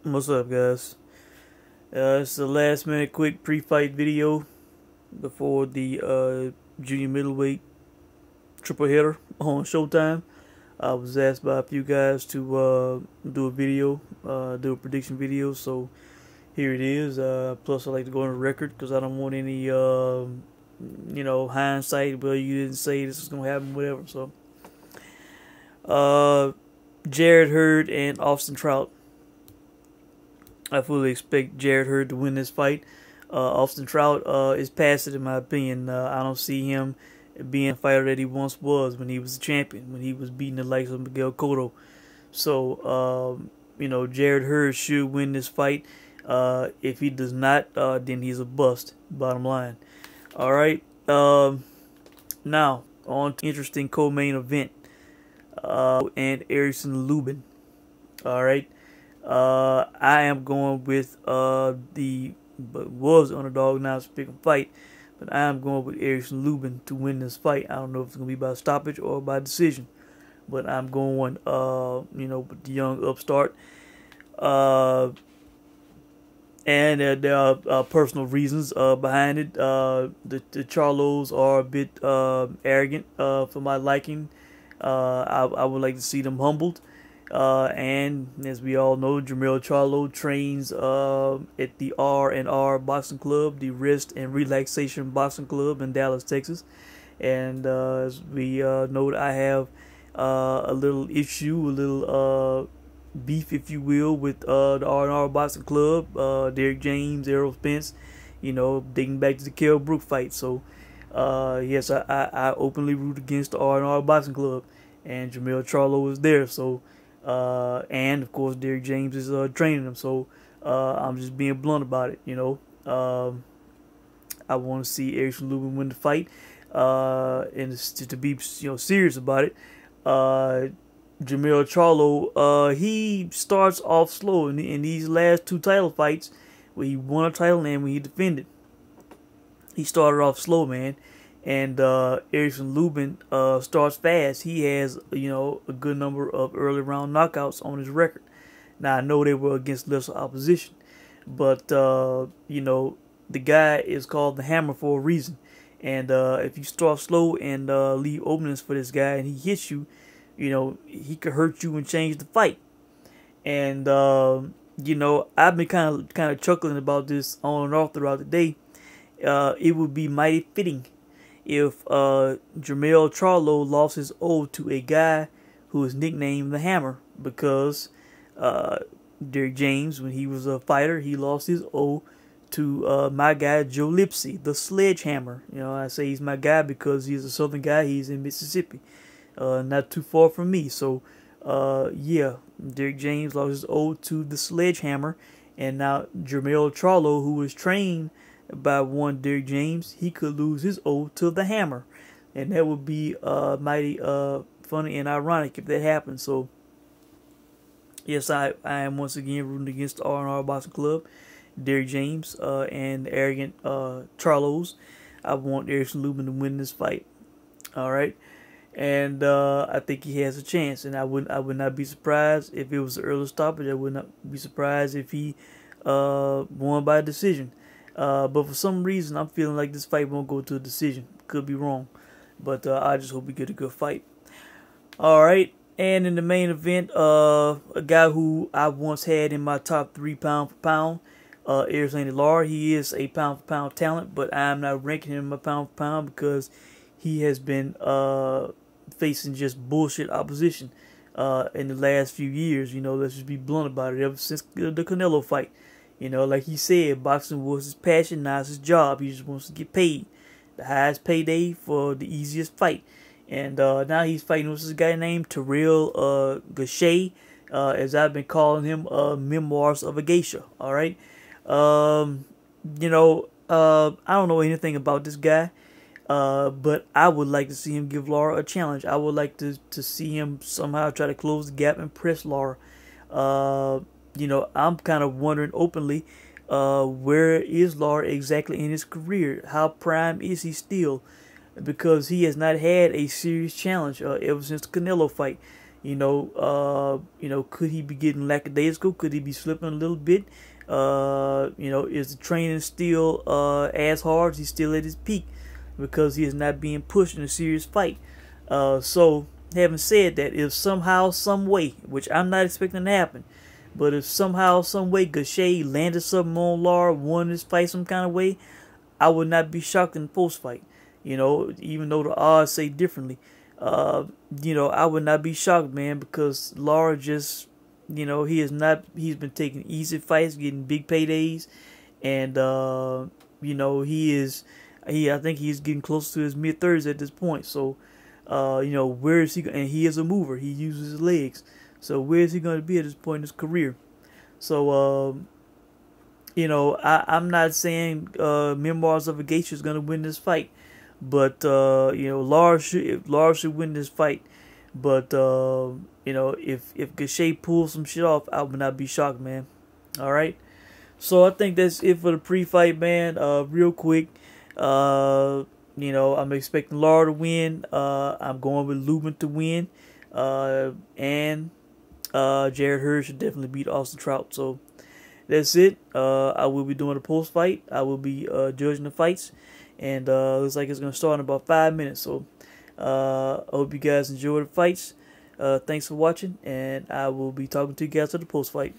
What's up, guys? It's the last minute quick pre-fight video before the junior middleweight triple header on Showtime. I was asked by a few guys to do a video, do a prediction video, so here it is. Plus, I like to go on the record because I don't want any, hindsight. Well, you didn't say this is gonna happen, whatever. So, Hurd and Austin Trout. I fully expect Hurd to win this fight. Austin Trout is past it in my opinion. I don't see him being a fighter that he once was when he was a champion, when he was beating the likes of Miguel Cotto. So, Hurd should win this fight. If he does not, then he's a bust, bottom line. All right. Now, on to interesting co-main event. And Erickson Lubin. All right. I am going with was underdog, now it's a pick and fight, but I am going with Erickson Lubin to win this fight. I don't know if it's gonna be by stoppage or by decision, but I'm going with the young upstart. And there are personal reasons behind it. The Charlos are a bit arrogant for my liking. I would like to see them humbled. And as we all know, Charlo trains at the R&R Boxing Club, the Rest and Relaxation Boxing Club in Dallas, Texas. And as we know, I have a little issue, a little beef, if you will, with the R&R Boxing Club, Derek James, Errol Spence, dating back to the Kell Brook fight. So, yes, I openly root against the R&R Boxing Club, and Charlo is there. So, and of course Derek James is training him, so I'm just being blunt about it. I want to see Erickson Lubin win the fight, and to be serious about it. Charlo, he starts off slow in these last two title fights where he won a title and when he defended. He started off slow, man. And Erickson Lubin starts fast. He has, a good number of early round knockouts on his record. Now, I know they were against lesser opposition, but, the guy is called the Hammer for a reason. And if you start slow and leave openings for this guy and he hits you, he could hurt you and change the fight. And, I've been kind of chuckling about this on and off throughout the day. It would be mighty fitting if Charlo lost his O to a guy who is nicknamed the Hammer, because Derek James, when he was a fighter, he lost his O to my guy Joe Lipsy, the Sledgehammer. I say he's my guy because he's a Southern guy. He's in Mississippi, not too far from me. So, yeah, Derek James lost his O to the Sledgehammer, and now Charlo, who was trained by one Derek James, he could lose his O to the Hammer, and that would be mighty funny and ironic if that happened. So yes, I am once again rooting against the R&R Boxing Club, Derek James, and the arrogant Charlos. I want Erickson Lubin to win this fight. All right, and I think he has a chance, and I would not be surprised if it was an early stoppage. I would not be surprised if he won by decision. But for some reason, I'm feeling like this fight won't go to a decision. Could be wrong, but I just hope we get a good fight. All right, and in the main event, a guy who I once had in my top 3 pound for pound, Lara. He is a pound for pound talent, but I'm not ranking him in my pound for pound because he has been facing just bullshit opposition in the last few years. Let's just be blunt about it. Ever since the Canelo fight. Like he said, boxing was his passion, now it's his job. He just wants to get paid. The highest payday for the easiest fight. And now he's fighting with this guy named Gausha, as I've been calling him, Memoirs of a Gausha. All right. I don't know anything about this guy, but I would like to see him give Lara a challenge. I would like to see him somehow try to close the gap and press Lara. I'm kind of wondering openly, where is Lara exactly in his career? How prime is he still? Because he has not had a serious challenge ever since the Canelo fight. Could he be getting lackadaisical? Could he be slipping a little bit? Is the training still as hard? Is he still at his peak because he is not being pushed in a serious fight? So having said that, if somehow, some way, which I'm not expecting to happen, but if somehow, some way, Gausha landed something on Lara, won this fight some kind of way, I would not be shocked in the post fight. Even though the odds say differently. I would not be shocked, man, because Lara just, he's been taking easy fights, getting big paydays, and, I think he's getting close to his mid-30s at this point. So, where is he, and he is a mover, he uses his legs. So where is he going to be at this point in his career? So, I'm not saying Memoirs of a Geisha is going to win this fight. But, Lara should win this fight. But, if Gausha pulls some shit off, I would not be shocked, man. Alright? So I think that's it for the pre-fight, man. Real quick. I'm expecting Lara to win. I'm going with Lubin to win. And Jared Hurd should definitely beat Austin Trout. So that's it. I will be doing a post-fight. I will be judging the fights. And looks like it's going to start in about 5 minutes. So I hope you guys enjoy the fights. Thanks for watching. And I will be talking to you guys at the post-fight.